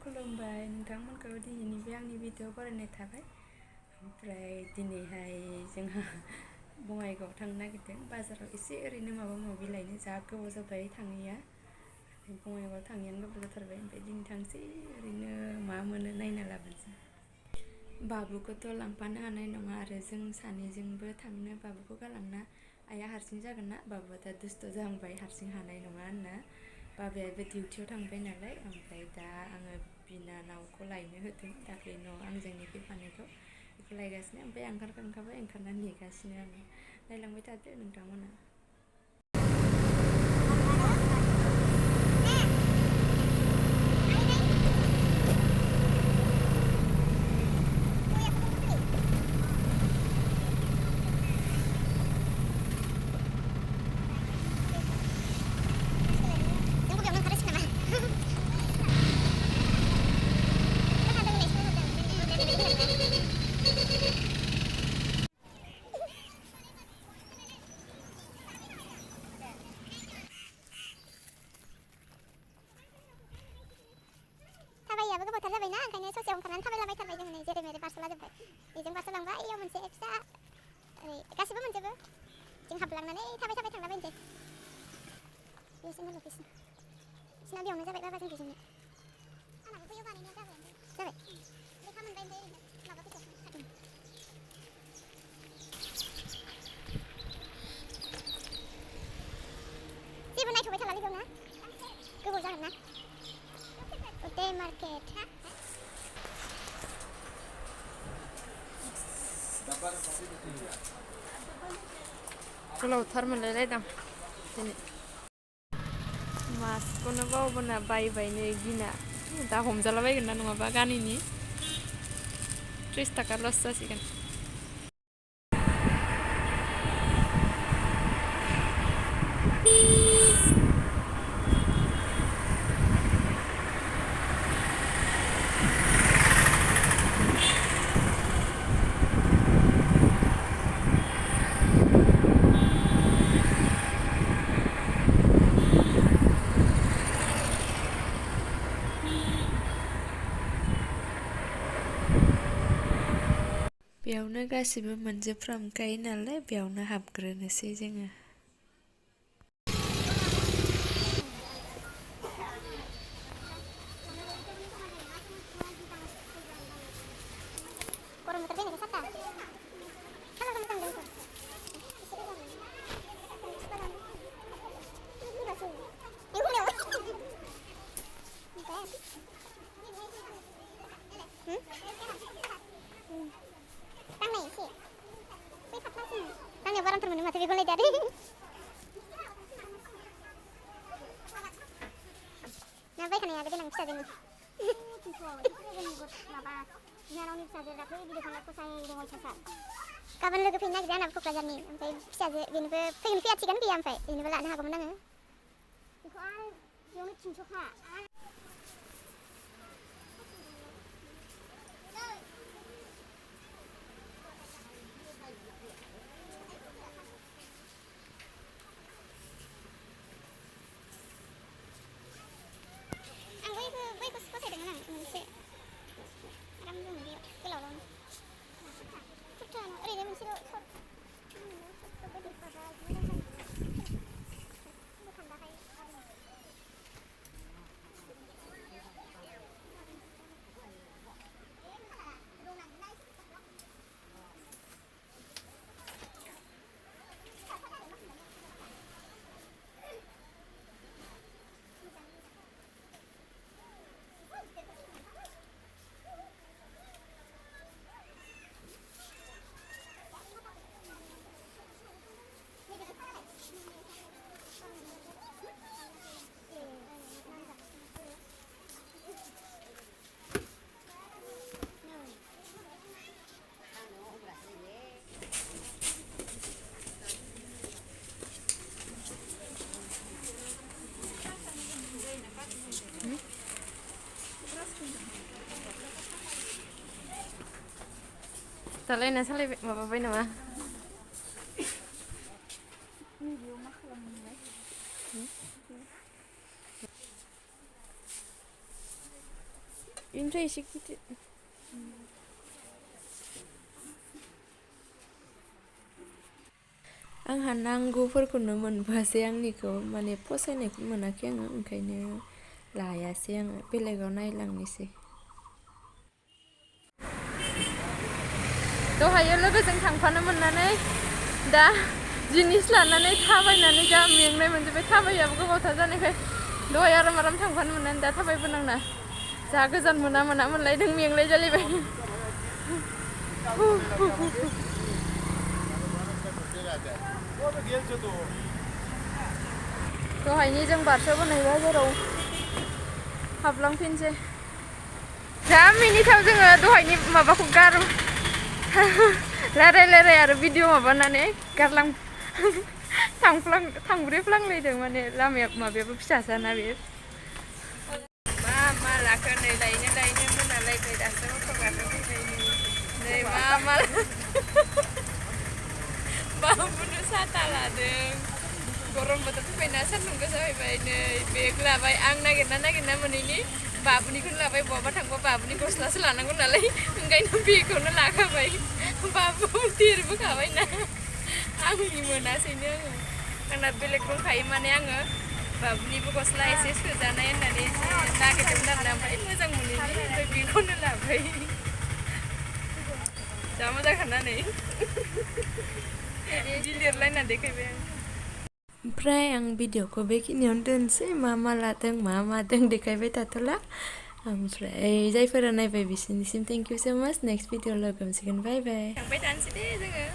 खुलुमबाय नोंथांमोनखौ दिनैनि बे आंनि भिडिअ बरायनाय थाबाय। ओमफ्राय दिनैहाय जोंहा बङाइगावआव थांनो नागिरदों बाजाराव एसे ओरैनो माबा माबि लायनो। जा गोबाव जाबाय थाङैया, बङाइगावआव थाङैयानो गोबाव जाथारबाय। ओमफ्राय दिनै थांसै ओरैनो मा मोनो नायना लाबोनोसै। बाबुखौथ' लांफानो हानाय नङा आरो जों सानैजोंबो थांनो बाबुखौ गालांना आइया हारसिं जागोन ना, बाबुआ दा दुस्थ' जाहांबाय हारसिं हानाय नङा होनना। बाबायाबो डिउटियाव थांबाय नालाय, ओमफ्राय दा आङो बिनानावखौ लायनो होदों दाख्लै न'आव आंजोंनि फैफानायखौ, बेखौ लायगासिनो। ओमफ्राय ओंखारखांखाबाय, ओंखारनानै नेगासिनो आङो। नायलांबाय थादो नोंथांमोना। थाबायैयाबो गोबावथार जाबायना, ओंखायनो ससेयाव ओंखारनानै थाबायलाबायथारबाय जों नै जेरै मेरै बारस'लाजोब्बाय। बेजों बारस'लांबाय, इयाव मोनसे फिसा ओरै गासिबो मोनजोबो। जों हाबलांनानै थाबाय थाबाय थांलाबायनोसै। बेसिम लकेसन बिसिना बेयावनो जाबाय बाबाजों बिजोंनो। आंनाबो बैयाव बानायनाया जाबाय। लेखा मोनबाय, ओमफ्राय ओरैनो माबा फैसा खारदों। जेबो नायथ'बाय थालालै बेयाव ना, गोबाव जागोन ना। उदे मार्केट गोलावथार मोनलायलायदां दिनै। मास्कखौनो बावबोना बायबाय नै गिना। दा हमजालाबायगोन ना नङाबा गानैनि 30 थाखा लस जासिगोन। बेयावनो गासिबो मोनजोबफ्रामखायो नालाय बेयावनो हाबग्रोनोसै जोङो। गरम बोथोर फैनायखाय साथा खालारखौ मोजां नुदों गांनाय एसे बै फाथ्लासिन गांनायाव बारामथार मोनो माथो बेखौ लायदो आरो ना बायखानाया देनां फिसाजोनि माबा बिनानावनि फिसाजो दाख्लै भिडिअ खालामना फसायदों अयथासार। गाबोन लोगो फैनो नागिरदों आंनाबो क'क्राझारनि, ओमफ्राय फिसाजो बेनोबो फैगोन फैयाथिगानो गैया, ओमफ्राय बेनोबो लानो हागौमोन आङो। बेखौ आरो बेयावनो 300खा। आं बैखौ फसायदोंमोन आं मोनसे आराम दङ बेयाव गोलावनो कुर्तायानो ओरैनो मोनसेल' सर्ट थान्दाहाय दालायना सालायबाय माबाबाय नामा? नैबेयाव मा खालामोमोनलाय? इनिफ्राय एसे गिदिर आंहा नांगौफोरखौनो मोनबोआसै आंनिखौ माने फसायनायखौ मोनाखै आङो ओंखायनो लायासै आङो बेलेगाव नायलांनोसै दहायो लोगोजों थांफानो मोननानै दा जिनिस लानानै थाबायनानै जा मेंनाय मोनजोब्बाय थाबायाबो गोबावथार जानायखाय दहाय आराम आराम थांफानो मोननानै दा थाबायबोनांना जा गोजान मोना मोनलायदों मेंलाय जालायबाय दहायनि जों बारस'बोनाय बाजाराव हाबलांफिनसै जा मिनिथाव जोङो दहायनि माबाखौ रायलाय आरो भिडिअ माबानानै गारलां थांब्रेफ्लांलायदों माने लामाया माबायाबो फिसासाना बे मा लाखो नै लायनो मोनालायबाय दासो अट' गाखोफैबाय नै मा बाबुनो साथा लादों गरम बोथोर फैबायना सान्दुं गोसा फैबाय नै बेग लाबाय आं नागिरना मोनैनि बाबुनिखौनो लाबाय बहाबा थांबा बाबुनि गस्लासो लानांगौ नालाय ओंखायनो बेखौनो लाखाबाय बाबु देरबोखाबायना आंनि मोनासैनो आङो आंना बेलेग दंखायो माने आङो बाबुनिबो गस्ला एसे सोजानाय होननानै नागिरदोंमोन आरोना ओमफ्राय मोजां मोनैनि ओमफ्राय बेखौनो लाबाय जा मोजां खानानै गिलिरलायना देखायबाय आं ओमफ्राय आं भिडिअखौ बेखिनियावनो दोनसै मा लादों मा मादों देखायबाय थाथ'ला ओमफ्राय जायफोरा नायबाय बिसोरनिसिम थेंक इउ सो माच नेक्स्ट भिडिअ लोगो मोनसिगोन बाय बाय थांबाय थानोसै दे जोङो